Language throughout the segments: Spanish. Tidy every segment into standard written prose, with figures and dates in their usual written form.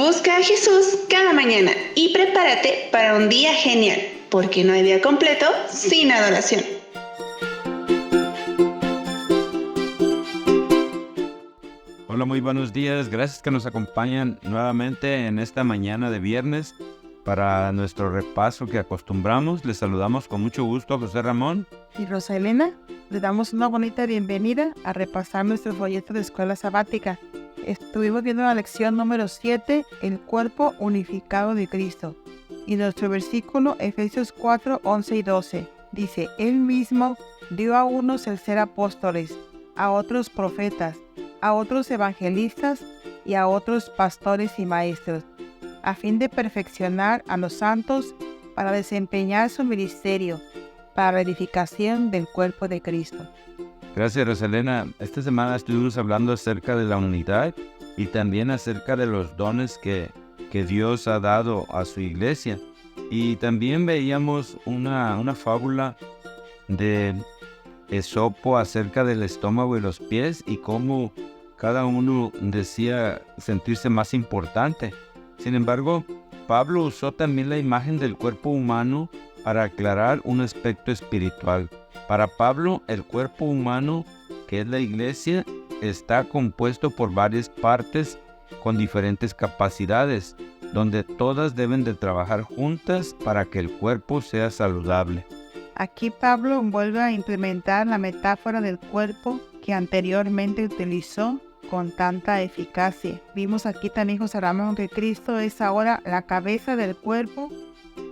Busca a Jesús cada mañana y prepárate para un día genial, porque no hay día completo sin adoración. Hola, muy buenos días. Gracias que nos acompañan nuevamente en esta mañana de viernes para nuestro repaso que acostumbramos. Les saludamos con mucho gusto a José Ramón y Rosa Elena. Le damos una bonita bienvenida a repasar nuestro folleto de escuela sabática. Estuvimos viendo la lección número 7, el cuerpo unificado de Cristo. Y nuestro versículo, Efesios 4, 11 y 12, dice: Él mismo dio a unos el ser apóstoles, a otros profetas, a otros evangelistas y a otros pastores y maestros, a fin de perfeccionar a los santos para desempeñar su ministerio, para la edificación del cuerpo de Cristo. Gracias, Rosalena. Esta semana estuvimos hablando acerca de la unidad y también acerca de los dones que Dios ha dado a su iglesia. Y también veíamos una fábula de Esopo acerca del estómago y los pies y cómo cada uno decía sentirse más importante. Sin embargo, Pablo usó también la imagen del cuerpo humano para aclarar un aspecto espiritual. Para Pablo, el cuerpo humano, que es la iglesia, está compuesto por varias partes con diferentes capacidades, donde todas deben de trabajar juntas para que el cuerpo sea saludable. Aquí Pablo vuelve a implementar la metáfora del cuerpo que anteriormente utilizó con tanta eficacia. Vimos aquí también, José Ramón, que Cristo es ahora la cabeza del cuerpo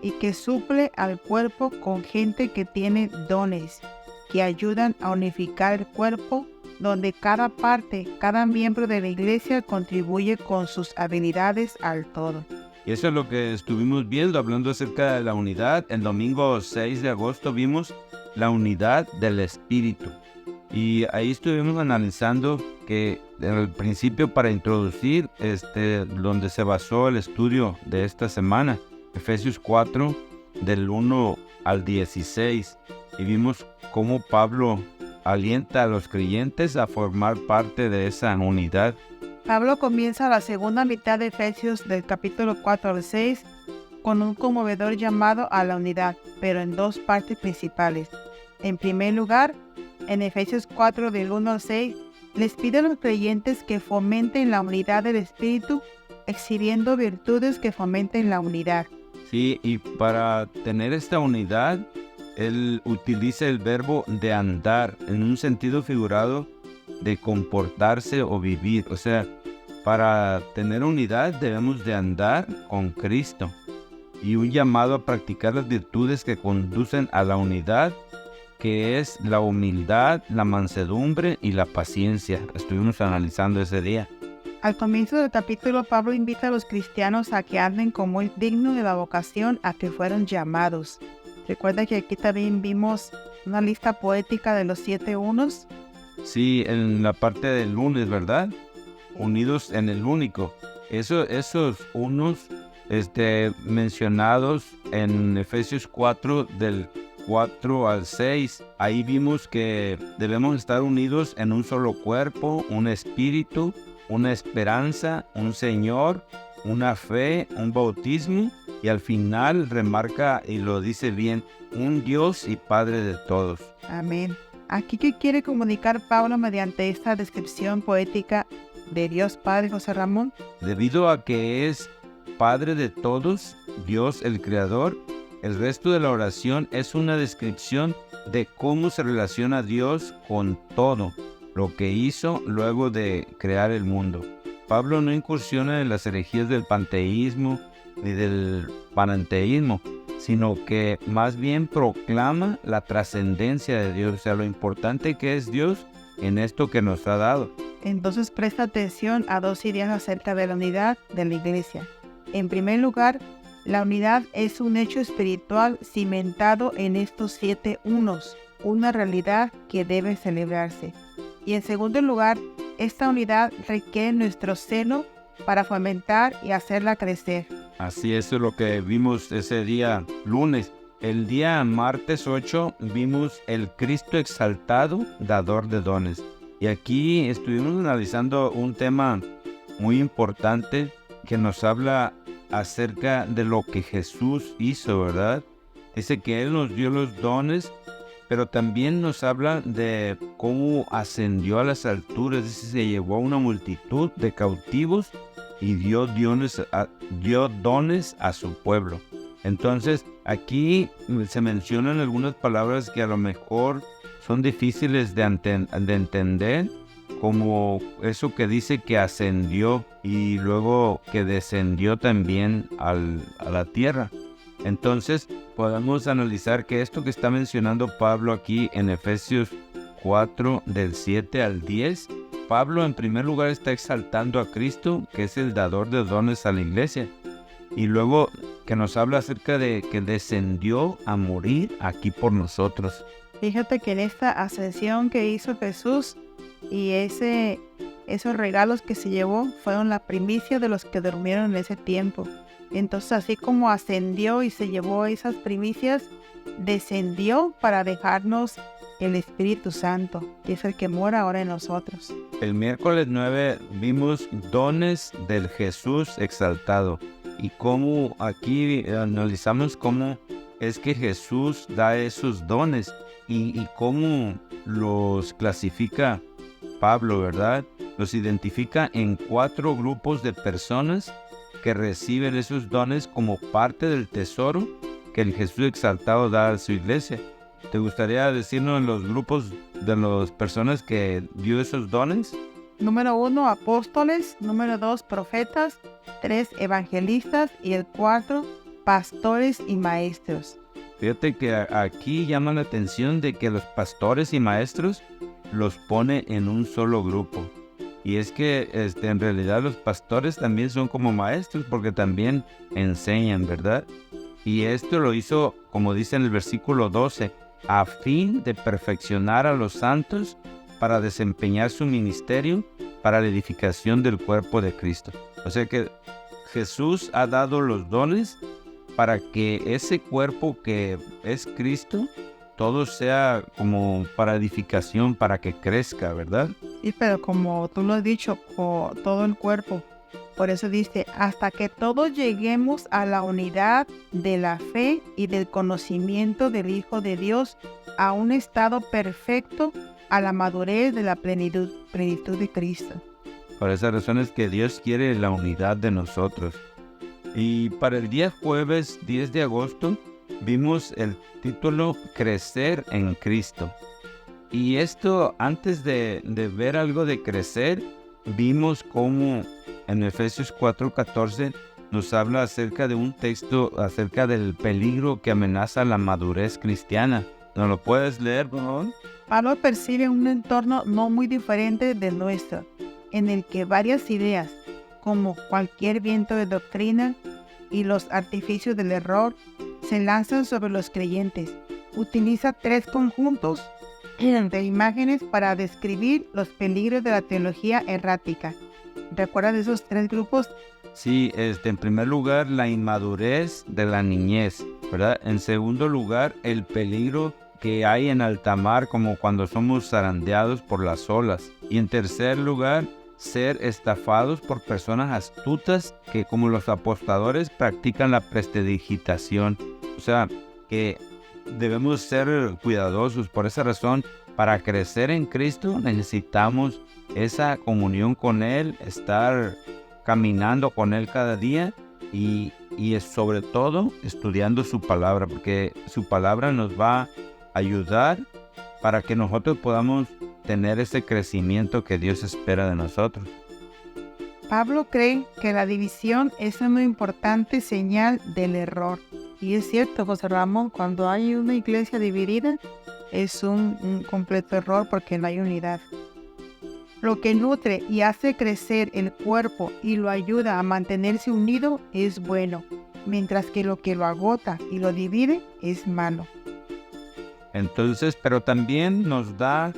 y que suple al cuerpo con gente que tiene dones que ayudan a unificar el cuerpo, donde cada parte, cada miembro de la iglesia contribuye con sus habilidades al todo. Y eso es lo que estuvimos viendo, hablando acerca de la unidad. El domingo 6 de agosto vimos la unidad del Espíritu. Y ahí estuvimos analizando que en el principio, para introducir donde se basó el estudio de esta semana, Efesios 4, del 1 al 16, y vimos cómo Pablo alienta a los creyentes a formar parte de esa unidad. Pablo comienza la segunda mitad de Efesios del capítulo 4 al 6 con un conmovedor llamado a la unidad, pero en dos partes principales. En primer lugar, en Efesios 4 del 1 al 6, les pide a los creyentes que fomenten la unidad del Espíritu, exhibiendo virtudes que fomenten la unidad. Sí, y para tener esta unidad, él utiliza el verbo de andar en un sentido figurado de comportarse o vivir. O sea, para tener unidad debemos de andar con Cristo, y un llamado a practicar las virtudes que conducen a la unidad, que es la humildad, la mansedumbre y la paciencia. Estuvimos analizando ese día. Al comienzo del capítulo, Pablo invita a los cristianos a que anden como es digno de la vocación a que fueron llamados. Recuerda que aquí también vimos una lista poética de los 7 unos. Sí, en la parte del lunes, ¿verdad? Unidos en el único. Esos unos mencionados en Efesios 4 del 4 al 6, ahí vimos que debemos estar unidos en un solo cuerpo, un espíritu, una esperanza, un Señor, una fe, un bautismo, y al final remarca y lo dice bien, un Dios y Padre de todos. Amén. Aquí, ¿qué quiere comunicar Pablo mediante esta descripción poética de Dios Padre, José Ramón? Debido a que es Padre de todos, Dios el Creador, el resto de la oración es una descripción de cómo se relaciona Dios con todo lo que hizo luego de crear el mundo. Pablo no incursiona en las herejías del panteísmo ni del panenteísmo, sino que más bien proclama la trascendencia de Dios, o sea, lo importante que es Dios en esto que nos ha dado. Entonces presta atención a dos ideas acerca de la unidad de la iglesia. En primer lugar, la unidad es un hecho espiritual cimentado en estos 7 unos, una realidad que debe celebrarse. Y en segundo lugar, esta unidad requiere nuestro celo para fomentar y hacerla crecer. Así es lo que vimos ese día lunes. El día martes 8 vimos el Cristo exaltado, dador de dones. Y aquí estuvimos analizando un tema muy importante que nos habla acerca de lo que Jesús hizo, ¿verdad? Dice que Él nos dio los dones, pero también nos habla de cómo ascendió a las alturas. Dice, se llevó a una multitud de cautivos y dio dones a su pueblo. Entonces, aquí se mencionan algunas palabras que a lo mejor son difíciles de entender, como eso que dice que ascendió y luego que descendió también a la tierra. Entonces, podemos analizar que esto que está mencionando Pablo aquí en Efesios 4, del 7 al 10, Pablo en primer lugar está exaltando a Cristo, que es el dador de dones a la iglesia. Y luego que nos habla acerca de que descendió a morir aquí por nosotros. Fíjate que en esta ascensión que hizo Jesús y esos regalos que se llevó fueron la primicia de los que durmieron en ese tiempo. Entonces, así como ascendió y se llevó esas primicias, descendió para dejarnos el Espíritu Santo, que es el que mora ahora en nosotros. El miércoles 9 vimos dones del Jesús exaltado. Y cómo aquí analizamos cómo es que Jesús da esos dones y cómo los clasifica Pablo, ¿verdad? Los identifica en 4 grupos de personas que reciben esos dones como parte del tesoro que el Jesús exaltado da a su iglesia. ¿Te gustaría decirnos los grupos de las personas que dio esos dones? Número 1, apóstoles. Número 2, profetas. 3, evangelistas. Y el 4, pastores y maestros. Fíjate que aquí llama la atención de que los pastores y maestros los pone en un solo grupo. Y es que en realidad los pastores también son como maestros porque también enseñan, ¿verdad? Y esto lo hizo, como dice en el versículo 12, a fin de perfeccionar a los santos para desempeñar su ministerio para la edificación del cuerpo de Cristo. O sea que Jesús ha dado los dones para que ese cuerpo que es Cristo, todo sea como para edificación, para que crezca, ¿verdad? Sí, pero como tú lo has dicho, por todo el cuerpo. Por eso dice, hasta que todos lleguemos a la unidad de la fe y del conocimiento del Hijo de Dios, a un estado perfecto, a la madurez de la plenitud de Cristo. Por esa razón es que Dios quiere la unidad de nosotros. Y para el día jueves 10 de agosto vimos el título Crecer en Cristo. Y esto, antes de ver algo de crecer, vimos cómo en Efesios 4:14 nos habla acerca de un texto acerca del peligro que amenaza la madurez cristiana. ¿Nos lo puedes leer, por favor? Pablo percibe un entorno no muy diferente del nuestro, en el que varias ideas, como cualquier viento de doctrina y los artificios del error, se lanzan sobre los creyentes. Utiliza 3 conjuntos de imágenes para describir los peligros de la teología errática. ¿Recuerdas de esos 3 grupos? Sí, en primer lugar, la inmadurez de la niñez, ¿verdad? En segundo lugar, el peligro que hay en alta mar, como cuando somos zarandeados por las olas. Y en tercer lugar, ser estafados por personas astutas que, como los apostadores, practican la prestidigitación. O sea, que debemos ser cuidadosos. Por esa razón, para crecer en Cristo necesitamos esa comunión con Él, estar caminando con Él cada día y sobre todo estudiando su palabra, porque su palabra nos va a ayudar para que nosotros podamos tener ese crecimiento que Dios espera de nosotros. Pablo cree que la división es una importante señal del error. Y es cierto, José Ramón, cuando hay una iglesia dividida es un completo error porque no hay unidad. Lo que nutre y hace crecer el cuerpo y lo ayuda a mantenerse unido es bueno, mientras que lo agota y lo divide es malo. Entonces, pero también nos da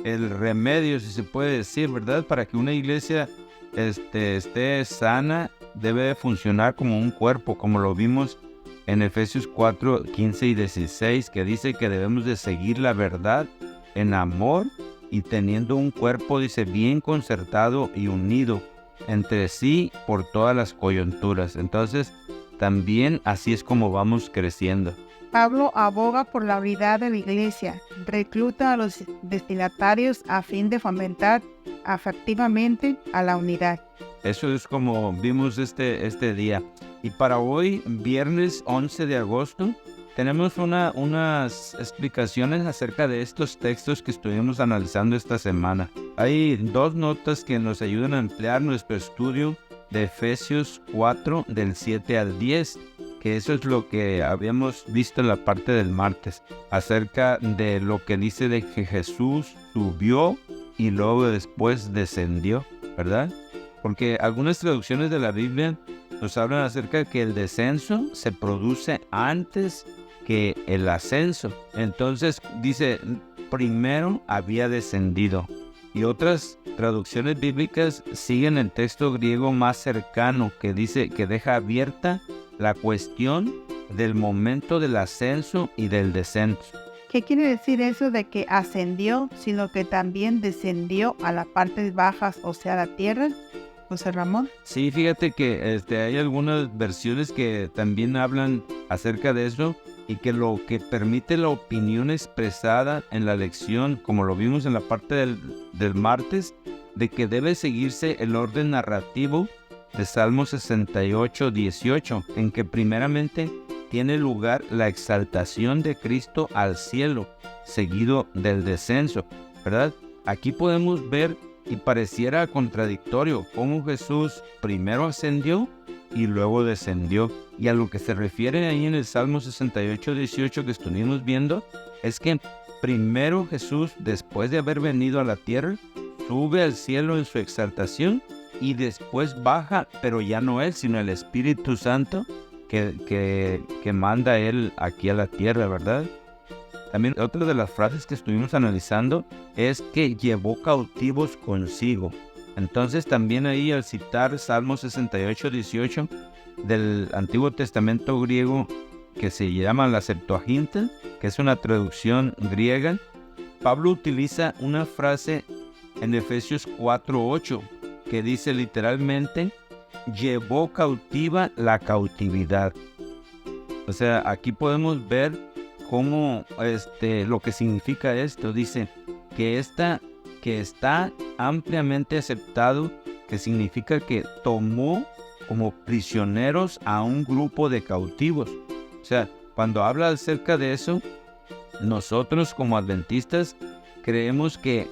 el remedio, si se puede decir, ¿verdad? Para que una iglesia esté sana, debe funcionar como un cuerpo, como lo vimos en Efesios 4, 15 y 16, que dice que debemos de seguir la verdad en amor y teniendo un cuerpo, dice, bien concertado y unido, entre sí por todas las coyunturas. Entonces, también así es como vamos creciendo. Pablo aboga por la unidad de la iglesia, recluta a los destinatarios a fin de fomentar afectivamente a la unidad. Eso es como vimos este día. Y para hoy, viernes 11 de agosto, tenemos unas explicaciones acerca de estos textos que estuvimos analizando esta semana. Hay 2 notas que nos ayudan a ampliar nuestro estudio de Efesios 4, del 7 al 10, que eso es lo que habíamos visto en la parte del martes, acerca de lo que dice de que Jesús subió y luego después descendió, ¿verdad? Porque algunas traducciones de la Biblia nos hablan acerca de que el descenso se produce antes que el ascenso. Entonces dice, primero había descendido. Y otras traducciones bíblicas siguen el texto griego más cercano, que dice que deja abierta la cuestión del momento del ascenso y del descenso. ¿Qué quiere decir eso de que ascendió, sino que también descendió a las partes bajas, o sea, la tierra? José Ramón. Sí, fíjate que hay algunas versiones que también hablan acerca de eso y que lo que permite la opinión expresada en la lección, como lo vimos en la parte del martes, de que debe seguirse el orden narrativo de Salmo 68, 18, en que primeramente tiene lugar la exaltación de Cristo al cielo, seguido del descenso, ¿verdad? Aquí podemos ver y pareciera contradictorio cómo Jesús primero ascendió y luego descendió. Y a lo que se refiere ahí en el Salmo 68, 18 que estuvimos viendo, es que primero Jesús, después de haber venido a la tierra, sube al cielo en su exaltación y después baja, pero ya no Él, sino el Espíritu Santo que manda Él aquí a la tierra, ¿verdad? También otra de las frases que estuvimos analizando es que llevó cautivos consigo. Entonces también ahí al citar Salmo 68, 18 del Antiguo Testamento griego que se llama la Septuaginta, que es una traducción griega, Pablo utiliza una frase en Efesios 4, 8 que dice literalmente, llevó cautiva la cautividad. O sea, aquí podemos ver cómo lo que significa esto. Dice que está ampliamente aceptado, que significa que tomó como prisioneros a un grupo de cautivos. O sea, cuando habla acerca de eso, nosotros como adventistas creemos que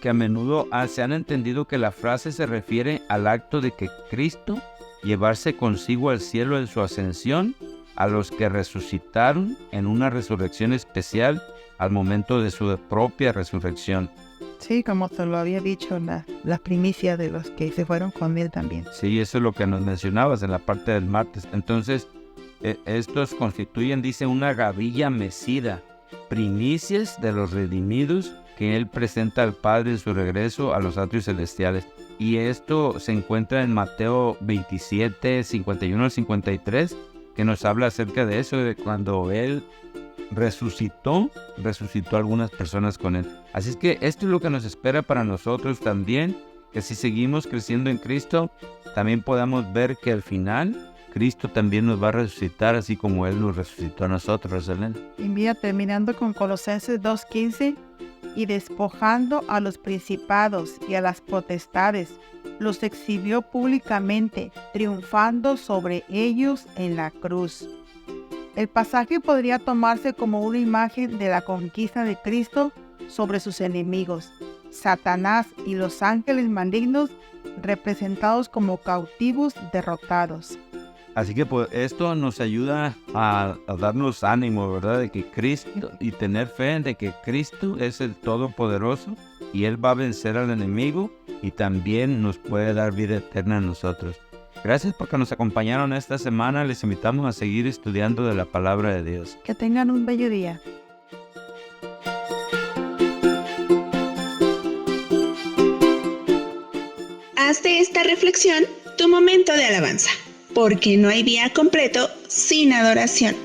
a menudo se han entendido que la frase se refiere al acto de que Cristo llevarse consigo al cielo en su ascensión a los que resucitaron en una resurrección especial al momento de su propia resurrección. Sí, como te lo había dicho, las primicias de los que se fueron con Él también. Sí, eso es lo que nos mencionabas en la parte del martes. Entonces, estos constituyen, dice, una gavilla mecida, primicias de los redimidos que Él presenta al Padre en su regreso a los atrios celestiales. Y esto se encuentra en Mateo 27, 51 al 53, que nos habla acerca de eso, de cuando Él resucitó a algunas personas con Él. Así es que esto es lo que nos espera para nosotros también, que si seguimos creciendo en Cristo, también podamos ver que al final Cristo también nos va a resucitar, así como Él nos resucitó a nosotros, Elena. Y mira, terminando con Colosenses 2:15, y despojando a los principados y a las potestades, los exhibió públicamente, triunfando sobre ellos en la cruz. El pasaje podría tomarse como una imagen de la conquista de Cristo sobre sus enemigos, Satanás y los ángeles malignos, representados como cautivos derrotados. Así que pues, esto nos ayuda a darnos ánimo, ¿verdad? De que Cristo, y tener fe de que Cristo es el Todopoderoso y Él va a vencer al enemigo y también nos puede dar vida eterna a nosotros. Gracias porque nos acompañaron esta semana. Les invitamos a seguir estudiando de la Palabra de Dios. Que tengan un bello día. Haz de esta reflexión tu momento de alabanza, porque no hay día completo sin adoración.